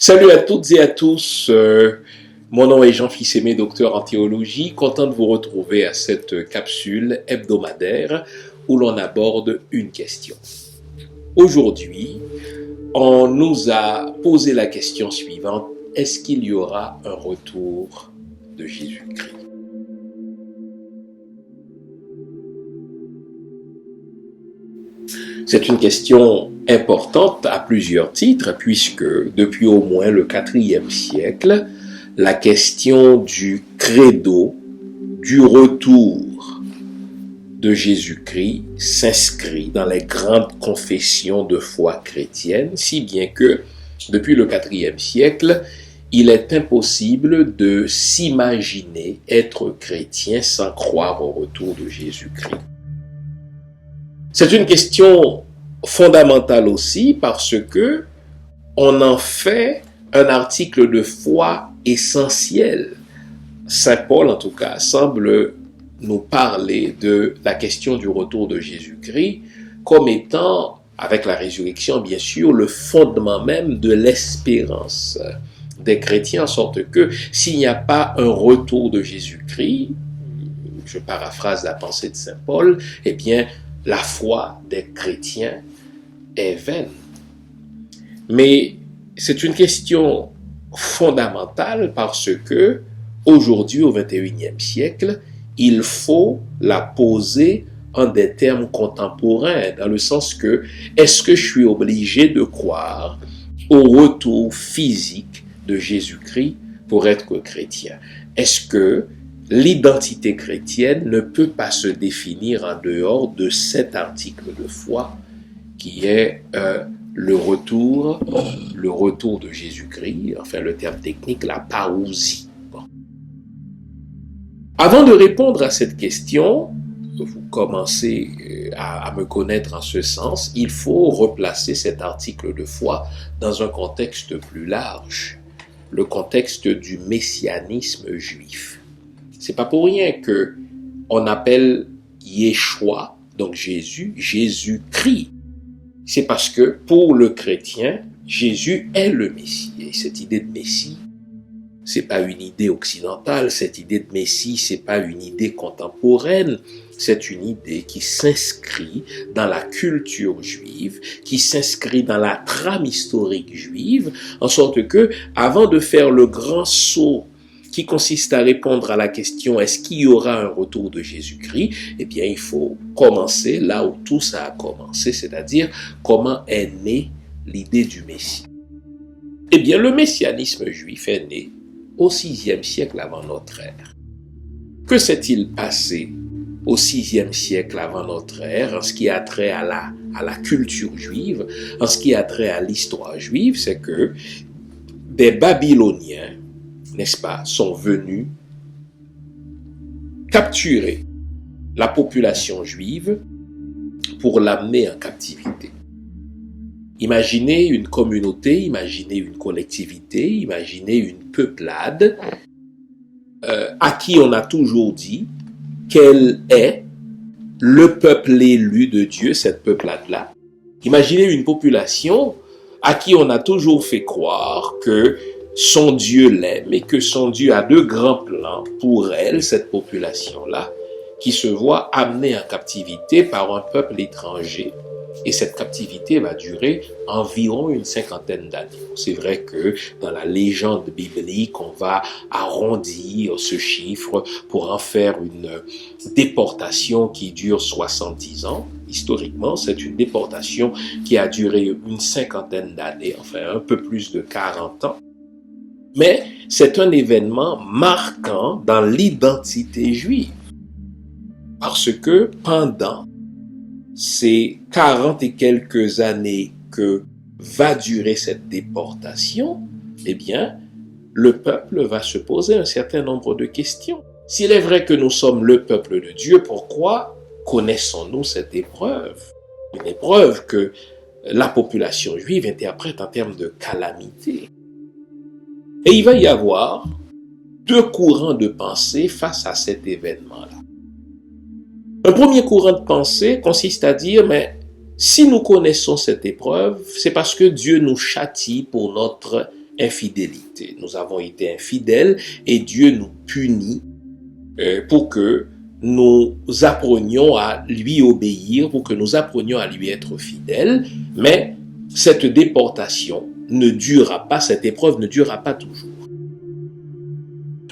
Salut à toutes et à tous, mon nom est Jean Fils-Aimé, docteur en théologie, content de vous retrouver à cette capsule hebdomadaire où l'on aborde une question. Aujourd'hui, on nous a posé la question suivante, est-ce qu'il y aura un retour de Jésus-Christ ? C'est une question importante à plusieurs titres, puisque depuis au moins le IVe siècle, la question du credo, du retour de Jésus-Christ s'inscrit dans les grandes confessions de foi chrétienne, si bien que depuis le IVe siècle, il est impossible de s'imaginer être chrétien sans croire au retour de Jésus-Christ. C'est une question fondamentale aussi parce que on en fait un article de foi essentiel. Saint Paul, en tout cas, semble nous parler de la question du retour de Jésus-Christ comme étant, avec la résurrection bien sûr, le fondement même de l'espérance des chrétiens, en sorte que s'il n'y a pas un retour de Jésus-Christ, je paraphrase la pensée de Saint Paul, eh bien, la foi des chrétiens est vaine. Mais c'est une question fondamentale parce que aujourd'hui, au XXIe siècle, il faut la poser en des termes contemporains, dans le sens que est-ce que je suis obligé de croire au retour physique de Jésus-Christ pour être chrétien? Est-ce que l'identité chrétienne ne peut pas se définir en dehors de cet article de foi qui est le retour de Jésus-Christ, enfin le terme technique, la parousie. Bon. Avant de répondre à cette question, vous commencez à me connaître en ce sens, il faut replacer cet article de foi dans un contexte plus large, le contexte du messianisme juif. C'est pas pour rien que on appelle Yeshua, donc Jésus, Jésus-Christ. C'est parce que pour le chrétien, Jésus est le Messie. Et cette idée de Messie, c'est pas une idée occidentale, cette idée de Messie, c'est pas une idée contemporaine, c'est une idée qui s'inscrit dans la culture juive, qui s'inscrit dans la trame historique juive, en sorte que, avant de faire le grand saut qui consiste à répondre à la question est-ce qu'il y aura un retour de Jésus-Christ, eh bien il faut commencer là où tout ça a commencé, c'est-à-dire comment est née l'idée du Messie. Eh bien le messianisme juif est né au VIe siècle avant notre ère. Que s'est-il passé au VIe siècle avant notre ère en ce qui a trait à la culture juive, en ce qui a trait à l'histoire juive? C'est que des Babyloniens, n'est-ce pas, sont venus capturer la population juive pour l'amener en captivité. Imaginez une communauté, imaginez une collectivité, imaginez une peuplade à qui on a toujours dit qu'elle est le peuple élu de Dieu, cette peuplade-là. Imaginez une population à qui on a toujours fait croire que son Dieu l'aime et que son Dieu a de grands plans pour elle, cette population-là, qui se voit amenée en captivité par un peuple étranger. Et cette captivité va durer environ une 50aine d'années. C'est vrai que dans la légende biblique, on va arrondir ce chiffre pour en faire une déportation qui dure 70 ans. Historiquement, c'est une déportation qui a duré une 50aine d'années, enfin un peu plus de 40 ans. Mais c'est un événement marquant dans l'identité juive. Parce que pendant ces 40 et quelques années que va durer cette déportation, eh bien, le peuple va se poser un certain nombre de questions. S'il est vrai que nous sommes le peuple de Dieu, pourquoi connaissons-nous cette épreuve? Une épreuve que la population juive interprète en termes de calamité. Et il va y avoir deux courants de pensée face à cet événement-là. Un premier courant de pensée consiste à dire, si nous connaissons cette épreuve, c'est parce que Dieu nous châtie pour notre infidélité. Nous avons été infidèles et Dieu nous punit pour que nous apprenions à lui obéir, pour que nous apprenions à lui être fidèles, mais cette déportation ne durera pas, cette épreuve ne durera pas toujours.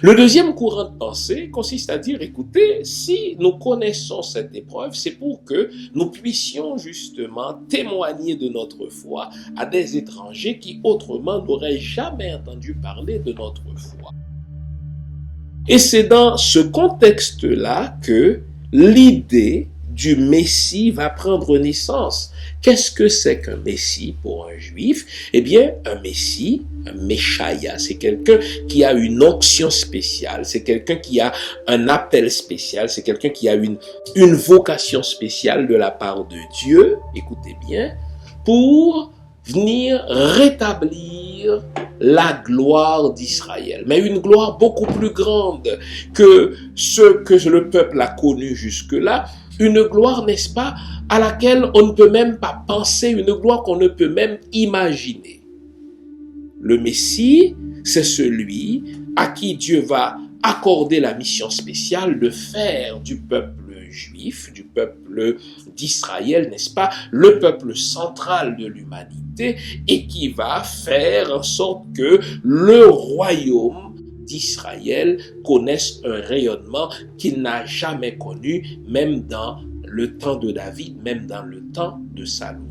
Le deuxième courant de pensée consiste à dire, écoutez, si nous connaissons cette épreuve, c'est pour que nous puissions justement témoigner de notre foi à des étrangers qui autrement n'auraient jamais entendu parler de notre foi. Et c'est dans ce contexte-là que l'idée du Messie va prendre naissance. Qu'est-ce que c'est qu'un Messie pour un juif? Eh bien, un Messie, un Meshaïa, c'est quelqu'un qui a une onction spéciale, c'est quelqu'un qui a un appel spécial, c'est quelqu'un qui a une vocation spéciale de la part de Dieu, écoutez bien, pour venir rétablir la gloire d'Israël. Mais une gloire beaucoup plus grande que ce que le peuple a connu jusque-là. Une gloire, n'est-ce pas, à laquelle on ne peut même pas penser, une gloire qu'on ne peut même imaginer. Le Messie, c'est celui à qui Dieu va accorder la mission spéciale de faire du peuple juif, du peuple d'Israël, n'est-ce pas, le peuple central de l'humanité, et qui va faire en sorte que le royaume d'Israël connaisse un rayonnement qu'il n'a jamais connu, même dans le temps de David, même dans le temps de Salomon.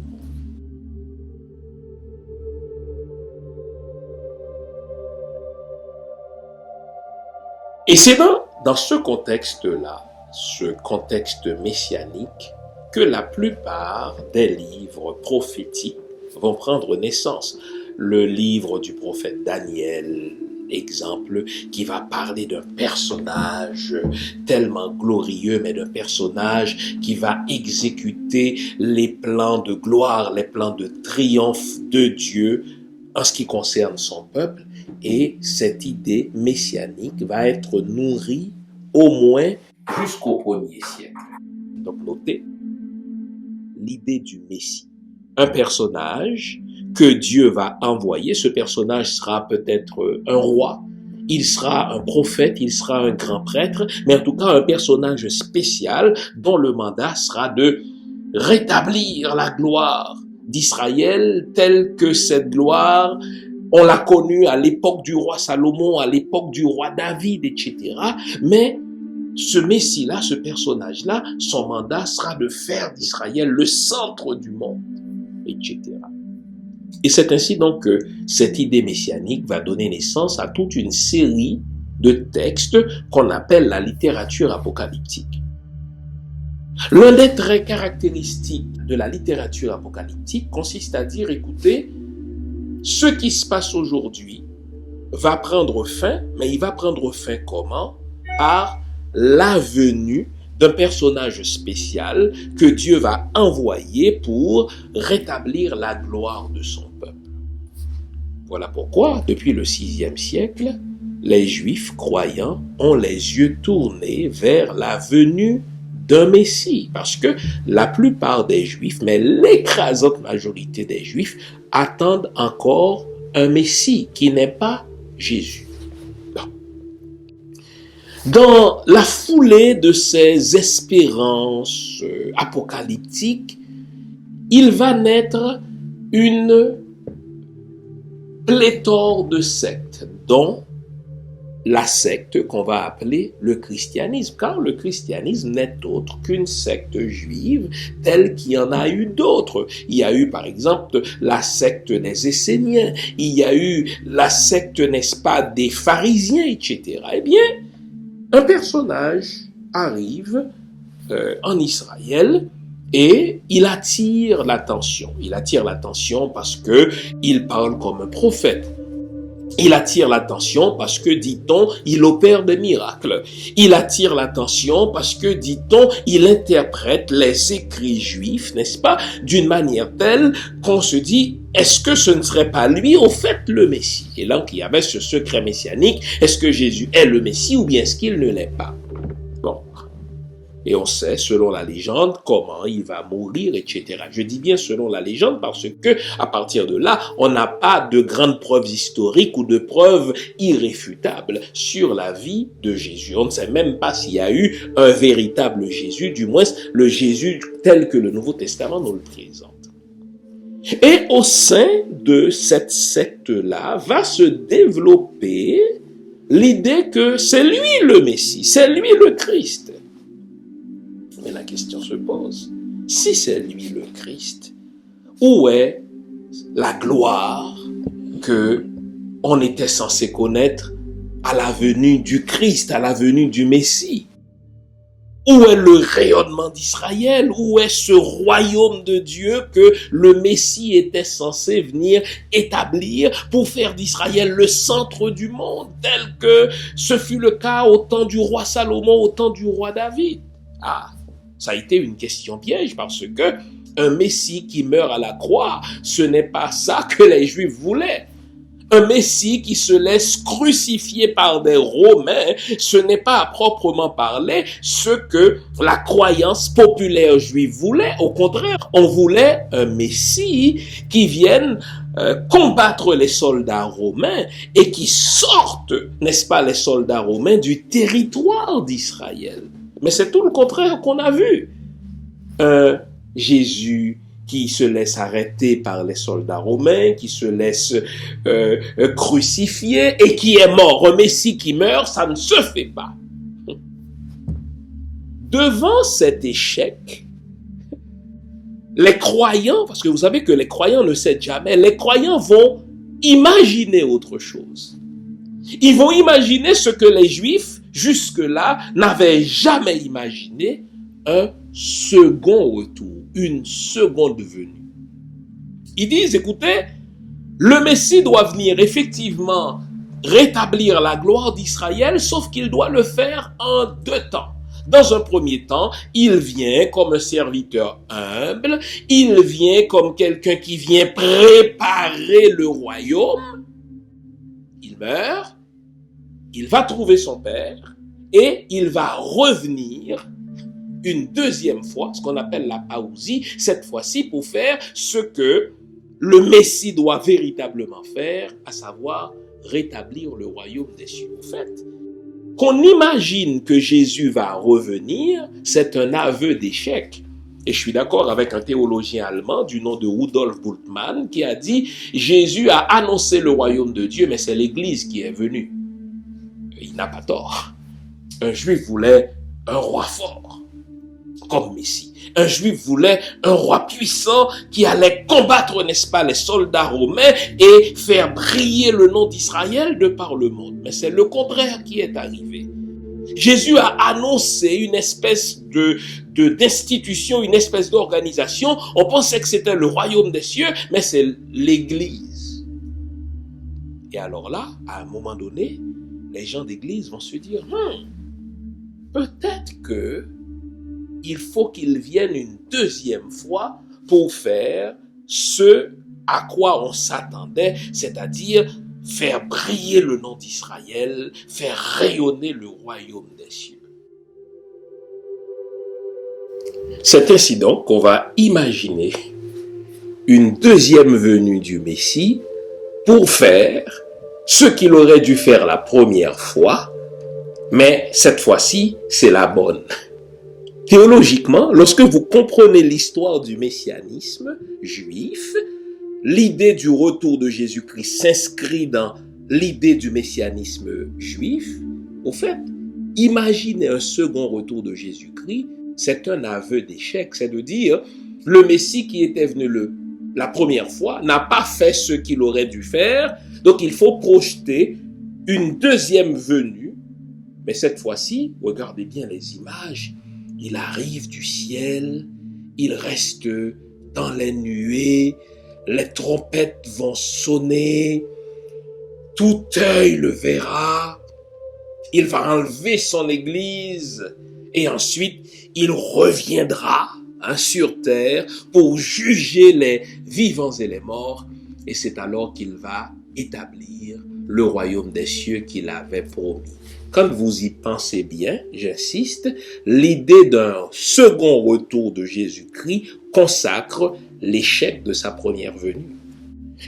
Et c'est dans ce contexte-là, ce contexte messianique, que la plupart des livres prophétiques vont prendre naissance. Le livre du prophète Daniel, exemple, qui va parler d'un personnage tellement glorieux, mais d'un personnage qui va exécuter les plans de gloire, les plans de triomphe de Dieu en ce qui concerne son peuple. Et cette idée messianique va être nourrie au moins jusqu'au 1er siècle. Donc notez l'idée du Messie. Un personnage que Dieu va envoyer. Ce personnage sera peut-être un roi, il sera un prophète, il sera un grand prêtre, mais en tout cas un personnage spécial dont le mandat sera de rétablir la gloire d'Israël telle que cette gloire, on l'a connue à l'époque du roi Salomon, à l'époque du roi David, etc. Mais ce Messie-là, ce personnage-là, son mandat sera de faire d'Israël le centre du monde, etc. Et c'est ainsi donc que cette idée messianique va donner naissance à toute une série de textes qu'on appelle la littérature apocalyptique. L'un des traits caractéristiques de la littérature apocalyptique consiste à dire, écoutez, ce qui se passe aujourd'hui va prendre fin, mais il va prendre fin comment? Par la venue d'un personnage spécial que Dieu va envoyer pour rétablir la gloire de son peuple. Voilà pourquoi, depuis le 6e siècle, les Juifs croyants ont les yeux tournés vers la venue d'un Messie. Parce que la plupart des Juifs, mais l'écrasante majorité des Juifs, attendent encore un Messie qui n'est pas Jésus. Dans la foulée de ces espérances apocalyptiques, il va naître une pléthore de sectes, dont la secte qu'on va appeler le christianisme, car le christianisme n'est autre qu'une secte juive telle qu'il y en a eu d'autres. Il y a eu par exemple la secte des Esséniens, il y a eu la secte, n'est-ce pas, des pharisiens, etc. Eh bien, un personnage arrive en Israël et il attire l'attention. Il attire l'attention parce que il parle comme un prophète. Il attire l'attention parce que, dit-on, il opère des miracles. Il attire l'attention parce que, dit-on, il interprète les écrits juifs, n'est-ce pas, d'une manière telle qu'on se dit, est-ce que ce ne serait pas lui, au fait, le Messie? Et là, il y avait ce secret messianique, est-ce que Jésus est le Messie ou bien est-ce qu'il ne l'est pas? Bon. Et on sait, selon la légende, comment il va mourir, etc. Je dis bien selon la légende parce que, à partir de là, on n'a pas de grandes preuves historiques ou de preuves irréfutables sur la vie de Jésus. On ne sait même pas s'il y a eu un véritable Jésus, du moins le Jésus tel que le Nouveau Testament nous le présente. Et au sein de cette secte-là va se développer l'idée que c'est lui le Messie, c'est lui le Christ. Mais la question se pose, si c'est lui le Christ, où est la gloire que on était censé connaître à la venue du Christ, à la venue du Messie? Où est le rayonnement d'Israël? Où est ce royaume de Dieu que le Messie était censé venir établir pour faire d'Israël le centre du monde, tel que ce fut le cas au temps du roi Salomon, au temps du roi David? Ah, ça a été une question piège parce que un Messie qui meurt à la croix, ce n'est pas ça que les Juifs voulaient. Un Messie qui se laisse crucifier par des Romains, ce n'est pas à proprement parler ce que la croyance populaire juive voulait. Au contraire, on voulait un Messie qui vienne combattre les soldats romains et qui sorte, n'est-ce pas, les soldats romains du territoire d'Israël. Mais c'est tout le contraire qu'on a vu. Un Jésus qui se laisse arrêter par les soldats romains, qui se laisse crucifier et qui est mort. Un Messie qui meurt, ça ne se fait pas. Devant cet échec, les croyants, parce que vous savez que les croyants ne cèdent jamais, les croyants vont imaginer autre chose. Ils vont imaginer ce que les Juifs, jusque-là, n'avaient jamais imaginé, un second retour, une seconde venue. Ils disent, écoutez, le Messie doit venir effectivement rétablir la gloire d'Israël, sauf qu'il doit le faire en deux temps. Dans un premier temps, il vient comme un serviteur humble, il vient comme quelqu'un qui vient préparer le royaume, il meurt, il va trouver son Père et il va revenir une deuxième fois, ce qu'on appelle la parousie, cette fois-ci pour faire ce que le Messie doit véritablement faire, à savoir rétablir le royaume des cieux. En fait, qu'on imagine que Jésus va revenir, c'est un aveu d'échec. Et je suis d'accord avec un théologien allemand du nom de Rudolf Bultmann qui a dit « Jésus a annoncé le royaume de Dieu, mais c'est l'Église qui est venue. » Il n'a pas tort. Un juif voulait un roi fort comme Messie. Un juif voulait un roi puissant qui allait combattre, n'est-ce pas, les soldats romains et faire briller le nom d'Israël de par le monde. Mais c'est le contraire qui est arrivé. Jésus a annoncé une espèce d'institution, une espèce d'organisation. On pensait que c'était le royaume des cieux, mais c'est l'Église. Et alors là, à un moment donné, les gens d'église vont se dire, peut-être que il faut qu'il vienne une deuxième fois pour faire ce à quoi on s'attendait, c'est-à-dire faire briller le nom d'Israël, faire rayonner le royaume des cieux. C'est ainsi donc qu'on va imaginer une deuxième venue du Messie pour faire ce qu'il aurait dû faire la première fois, mais cette fois-ci, c'est la bonne. Théologiquement, lorsque vous comprenez l'histoire du messianisme juif, l'idée du retour de Jésus-Christ s'inscrit dans l'idée du messianisme juif. Au fait, imaginer un second retour de Jésus-Christ, c'est un aveu d'échec. C'est de dire, le Messie qui était venu la première fois n'a pas fait ce qu'il aurait dû faire, donc il faut projeter une deuxième venue. Mais cette fois-ci, regardez bien les images, il arrive du ciel, il reste dans les nuées, les trompettes vont sonner, tout œil le verra, il va enlever son église et ensuite il reviendra sur terre pour juger les vivants et les morts et c'est alors qu'il va établir le royaume des cieux qu'il avait promis. Quand vous y pensez bien, j'insiste, l'idée d'un second retour de Jésus-Christ consacre l'échec de sa première venue.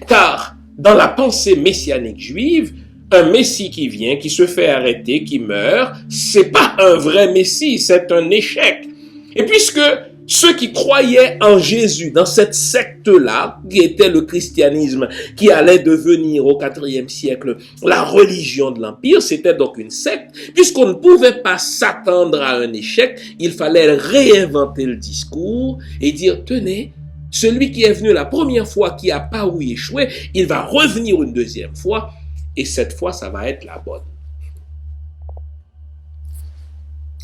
Car dans la pensée messianique juive, un Messie qui vient, qui se fait arrêter, qui meurt, c'est pas un vrai Messie, c'est un échec. Et puisque ceux qui croyaient en Jésus dans cette secte-là, qui était le christianisme, qui allait devenir au IVe siècle la religion de l'Empire, c'était donc une secte. Puisqu'on ne pouvait pas s'attendre à un échec, il fallait réinventer le discours et dire, tenez, celui qui est venu la première fois, qui n'a pas ou échoué, il va revenir une deuxième fois, et cette fois, ça va être la bonne.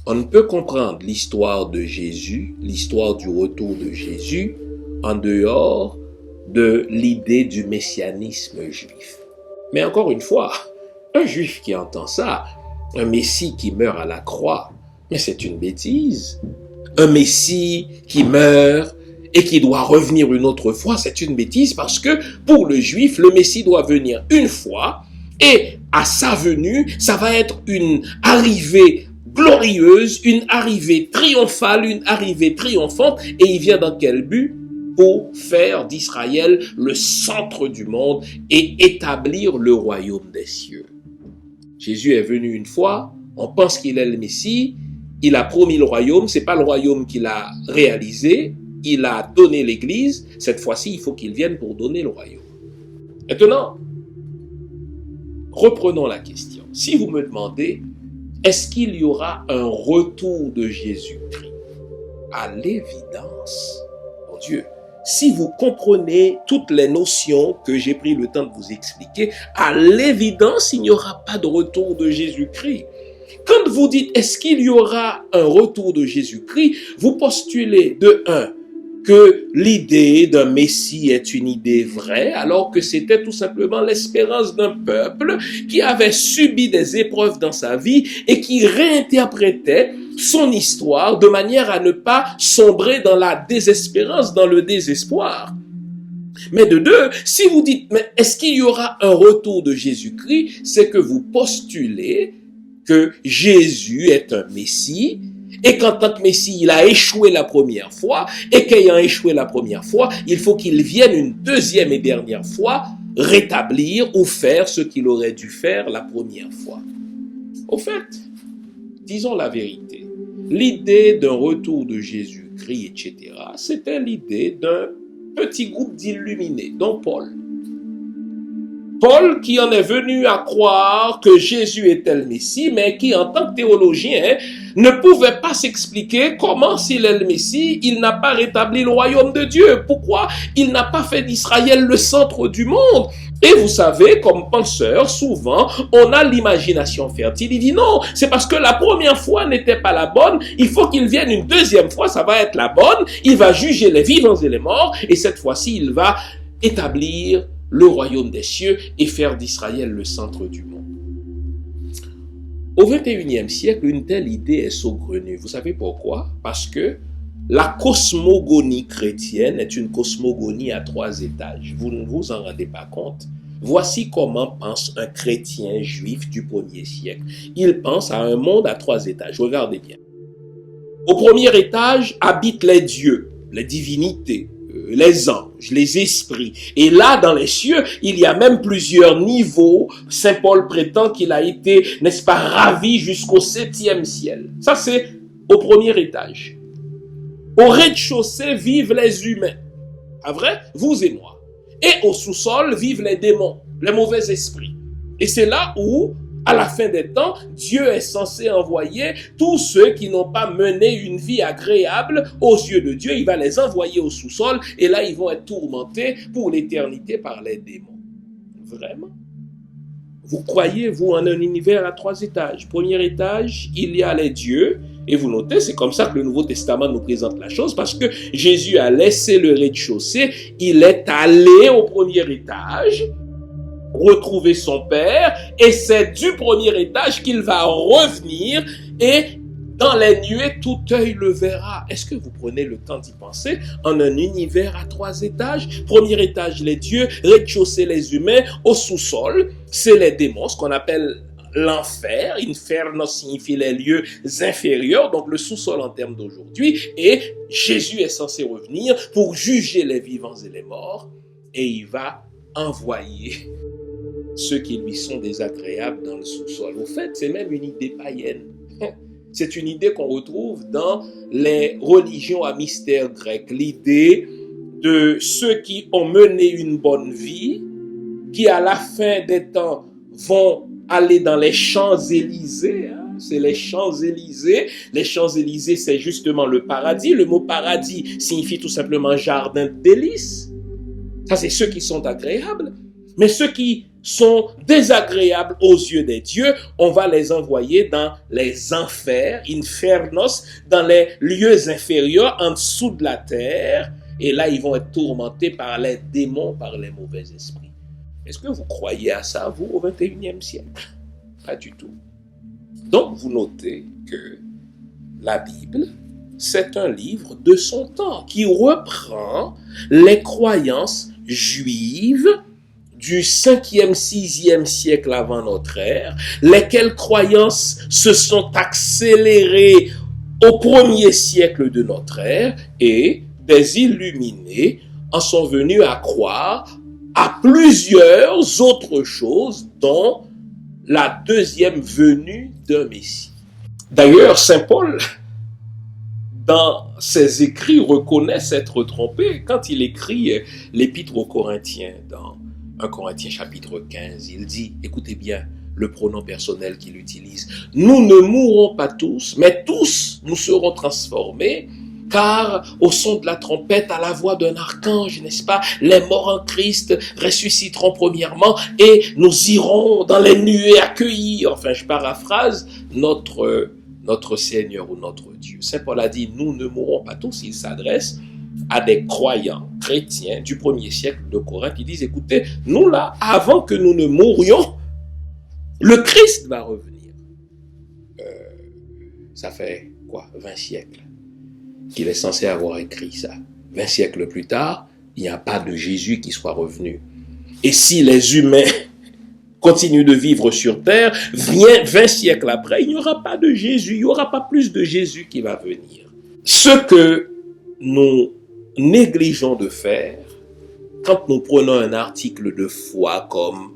On ne peut comprendre l'histoire de Jésus, l'histoire du retour de Jésus, en dehors de l'idée du messianisme juif. Mais encore une fois, un juif qui entend ça, un Messie qui meurt à la croix, mais c'est une bêtise. Un Messie qui meurt et qui doit revenir une autre fois, c'est une bêtise parce que pour le juif, le Messie doit venir une fois et à sa venue, ça va être une arrivée glorieuse, une arrivée triomphale, une arrivée triomphante. Et il vient dans quel but? Pour faire d'Israël le centre du monde et établir le royaume des cieux. Jésus est venu une fois, on pense qu'il est le Messie, il a promis le royaume, c'est pas le royaume qu'il a réalisé, il a donné l'Église, cette fois-ci il faut qu'il vienne pour donner le royaume. Maintenant, reprenons la question. Si vous me demandez, est-ce qu'il y aura un retour de Jésus-Christ? À l'évidence, mon Dieu, si vous comprenez toutes les notions que j'ai pris le temps de vous expliquer, à l'évidence, il n'y aura pas de retour de Jésus-Christ. Quand vous dites, est-ce qu'il y aura un retour de Jésus-Christ, vous postulez de un, que l'idée d'un Messie est une idée vraie, alors que c'était tout simplement l'espérance d'un peuple qui avait subi des épreuves dans sa vie et qui réinterprétait son histoire de manière à ne pas sombrer dans la désespérance, dans le désespoir. Mais de deux, si vous dites, mais est-ce qu'il y aura un retour de Jésus-Christ, c'est que vous postulez que Jésus est un Messie, et qu'en tant que Messie, il a échoué la première fois, et qu'ayant échoué la première fois, il faut qu'il vienne une deuxième et dernière fois rétablir ou faire ce qu'il aurait dû faire la première fois. Au fait, disons la vérité, l'idée d'un retour de Jésus-Christ, etc., c'était l'idée d'un petit groupe d'illuminés, dont Paul. Paul qui en est venu à croire que Jésus était le Messie, mais qui en tant que théologien ne pouvait pas s'expliquer comment s'il est le Messie, il n'a pas rétabli le royaume de Dieu. Pourquoi il n'a pas fait d'Israël le centre du monde? Et vous savez, comme penseur, souvent, on a l'imagination fertile. Il dit non, c'est parce que la première fois n'était pas la bonne, il faut qu'il vienne une deuxième fois, ça va être la bonne, il va juger les vivants et les morts, et cette fois-ci, il va établir le royaume des cieux et faire d'Israël le centre du monde. Au XXIe siècle, une telle idée est saugrenue. Vous savez pourquoi? Parce que la cosmogonie chrétienne est une cosmogonie à 3 étages. Vous ne vous en rendez pas compte? Voici comment pense un chrétien juif du 1er siècle. Il pense à un monde à 3 étages. Regardez bien. Au premier étage habitent les dieux, les divinités, les anges, les esprits. Et là, dans les cieux, il y a même plusieurs niveaux. Saint Paul prétend qu'il a été, n'est-ce pas, ravi jusqu'au 7e ciel. Ça, c'est au premier étage. Au rez-de-chaussée vivent les humains. Pas vrai? Vous et moi. Et au sous-sol vivent les démons, les mauvais esprits. Et c'est là où, à la fin des temps, Dieu est censé envoyer tous ceux qui n'ont pas mené une vie agréable aux yeux de Dieu. Il va les envoyer au sous-sol et là, ils vont être tourmentés pour l'éternité par les démons. Vraiment? Vous croyez, vous, en un univers à 3 étages. Premier étage, il y a les dieux. Et vous notez, c'est comme ça que le Nouveau Testament nous présente la chose, parce que Jésus a laissé le rez-de-chaussée, il est allé au premier étage, retrouver son Père, et c'est du premier étage qu'il va revenir, et Dans les nuées, tout œil le verra. Est-ce que vous prenez le temps d'y penser? En un univers à 3 étages. Premier étage, les dieux. Rez-de-chaussée, les humains. Au sous-sol, c'est les démons, ce qu'on appelle l'enfer. Inferno signifie les lieux inférieurs, donc le sous-sol en termes d'aujourd'hui. Et Jésus est censé revenir pour juger les vivants et les morts. Et il va envoyer ceux qui lui sont désagréables dans le sous-sol. Au fait, c'est même une idée païenne. C'est une idée qu'on retrouve dans les religions à mystère grec. L'idée de ceux qui ont mené une bonne vie, qui à la fin des temps vont aller dans les Champs-Élysées. C'est les Champs-Élysées. Les Champs-Élysées, c'est justement le paradis. Le mot paradis signifie tout simplement jardin de délices. Ça, c'est ceux qui sont agréables. Mais ceux qui sont désagréables aux yeux des dieux, on va les envoyer dans les enfers, infernos, dans les lieux inférieurs, en dessous de la terre. Et là, ils vont être tourmentés par les démons, par les mauvais esprits. Est-ce que vous croyez à ça, vous, au XXIe siècle? Pas du tout. Donc, vous notez que la Bible, c'est un livre de son temps qui reprend les croyances juives du 5e, 6e siècle avant notre ère, lesquelles croyances se sont accélérées au 1er siècle de notre ère et des illuminés en sont venus à croire à plusieurs autres choses, dont la deuxième venue d'un Messie. D'ailleurs, saint Paul, dans ses écrits, reconnaît s'être trompé quand il écrit l'épître aux Corinthiens dans 1 Corinthiens chapitre 15, il dit, écoutez bien le pronom personnel qu'il utilise, nous ne mourrons pas tous, mais tous nous serons transformés, car au son de la trompette, à la voix d'un archange, n'est-ce pas, les morts en Christ ressusciteront premièrement et nous irons dans les nuées accueillir, enfin je paraphrase, notre Seigneur ou notre Dieu. Saint Paul a dit, nous ne mourrons pas tous, il s'adresse à des croyants chrétiens du 1er siècle de Corinthe qui disent, écoutez, nous là, avant que nous ne mourions, le Christ va revenir. Ça fait quoi, 20 siècles qu'il est censé avoir écrit ça. 20 siècles plus tard, il n'y a pas de Jésus qui soit revenu. Et si les humains continuent de vivre sur terre, 20 siècles après, il n'y aura pas de Jésus, il n'y aura pas plus de Jésus qui va venir. Ce que nous négligeons de faire, quand nous prenons un article de foi comme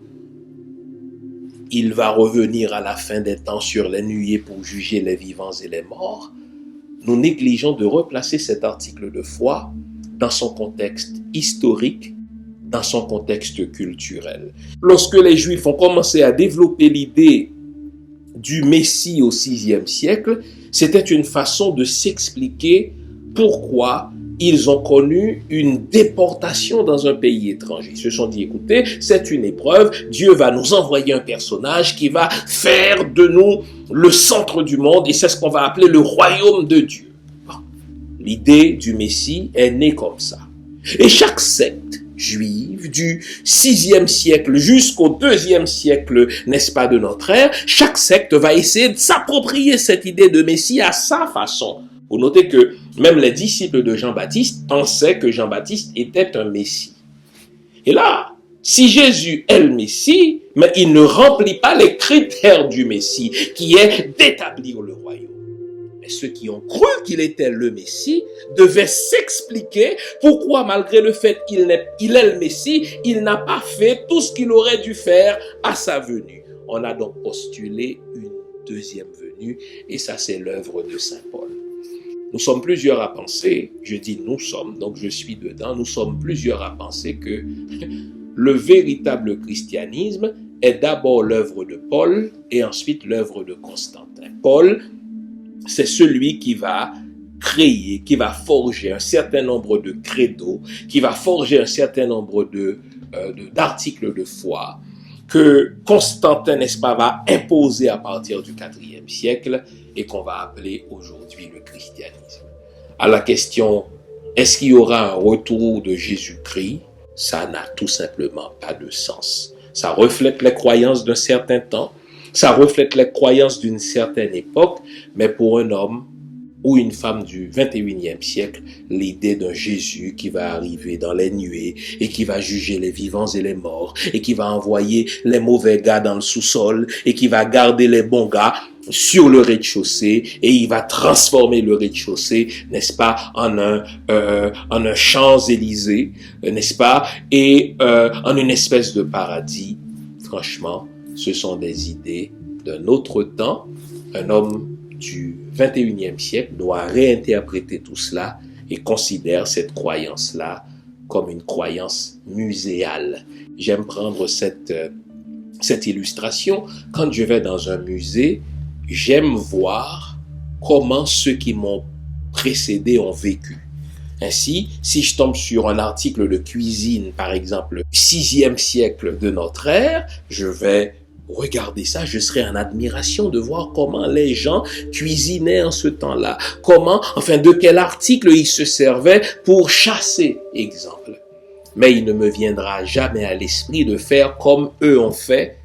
« Il va revenir à la fin des temps sur les nuées pour juger les vivants et les morts », nous négligeons de replacer cet article de foi dans son contexte historique, dans son contexte culturel. Lorsque les Juifs ont commencé à développer l'idée du Messie au VIe siècle, c'était une façon de s'expliquer pourquoi ils ont connu une déportation dans un pays étranger. Ils se sont dit, écoutez, c'est une épreuve, Dieu va nous envoyer un personnage qui va faire de nous le centre du monde et c'est ce qu'on va appeler le royaume de Dieu. Bon. L'idée du Messie est née comme ça. Et chaque secte juive du 6e siècle jusqu'au 2e siècle, n'est-ce pas, de notre ère, chaque secte va essayer de s'approprier cette idée de Messie à sa façon. Vous notez que même les disciples de Jean-Baptiste pensaient que Jean-Baptiste était un Messie. Et là, si Jésus est le Messie, mais il ne remplit pas les critères du Messie, qui est d'établir le royaume. Mais ceux qui ont cru qu'il était le Messie devaient s'expliquer pourquoi, malgré le fait qu'il est le Messie, il n'a pas fait tout ce qu'il aurait dû faire à sa venue. On a donc postulé une deuxième venue, et ça c'est l'œuvre de saint Paul. Nous sommes plusieurs à penser, je dis nous sommes, donc je suis dedans, nous sommes plusieurs à penser que le véritable christianisme est d'abord l'œuvre de Paul et ensuite l'œuvre de Constantin. Paul, c'est celui qui va créer, qui va forger un certain nombre de credos, qui va forger un certain nombre d'articles de foi que Constantin, n'est-ce pas, va imposer à partir du IVe siècle et qu'on va appeler aujourd'hui le christianisme. À la question, est-ce qu'il y aura un retour de Jésus-Christ? Ça n'a tout simplement pas de sens. Ça reflète les croyances d'un certain temps, Ça reflète les croyances d'une certaine époque, mais pour un homme ou une femme du 21e siècle, l'idée d'un Jésus qui va arriver dans les nuées et qui va juger les vivants et les morts et qui va envoyer les mauvais gars dans le sous-sol et qui va garder les bons gars sur le rez-de-chaussée et il va transformer le rez-de-chaussée, n'est-ce pas, en un Champs-Élysées, n'est-ce pas, et en une espèce de paradis. Franchement, ce sont des idées d'un autre temps. Un homme du 21e siècle doit réinterpréter tout cela et considère cette croyance-là comme une croyance muséale. J'aime prendre cette illustration. Quand je vais dans un musée, j'aime voir comment ceux qui m'ont précédé ont vécu. Ainsi, si je tombe sur un article de cuisine, par exemple, du 6e siècle de notre ère, je vais regarder ça, je serai en admiration de voir comment les gens cuisinaient en ce temps-là, de quel article ils se servaient pour chasser, exemple. Mais il ne me viendra jamais à l'esprit de faire comme eux ont fait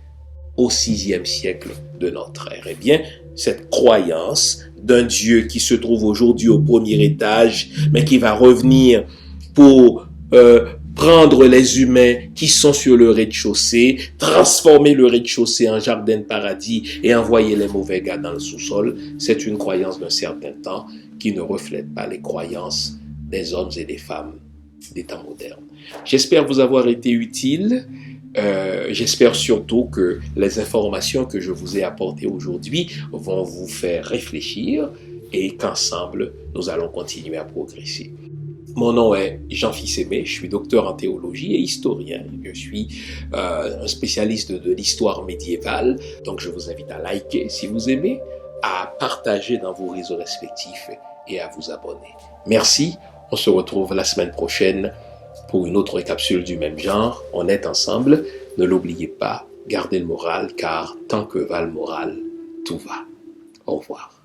au 6e siècle de notre ère. Eh bien, cette croyance d'un Dieu qui se trouve aujourd'hui au premier étage, mais qui va revenir pour prendre les humains qui sont sur le rez-de-chaussée, transformer le rez-de-chaussée en jardin de paradis et envoyer les mauvais gars dans le sous-sol, c'est une croyance d'un certain temps qui ne reflète pas les croyances des hommes et des femmes des temps modernes. J'espère vous avoir été utile. J'espère surtout que les informations que je vous ai apportées aujourd'hui vont vous faire réfléchir et qu'ensemble, nous allons continuer à progresser. Mon nom est Jean Fils-Aimé, je suis docteur en théologie et historien. Je suis un spécialiste de l'histoire médiévale, donc je vous invite à liker si vous aimez, à partager dans vos réseaux respectifs et à vous abonner. Merci, on se retrouve la semaine prochaine pour une autre capsule du même genre. On est ensemble, ne l'oubliez pas, gardez le moral, car tant que va le moral, tout va. Au revoir.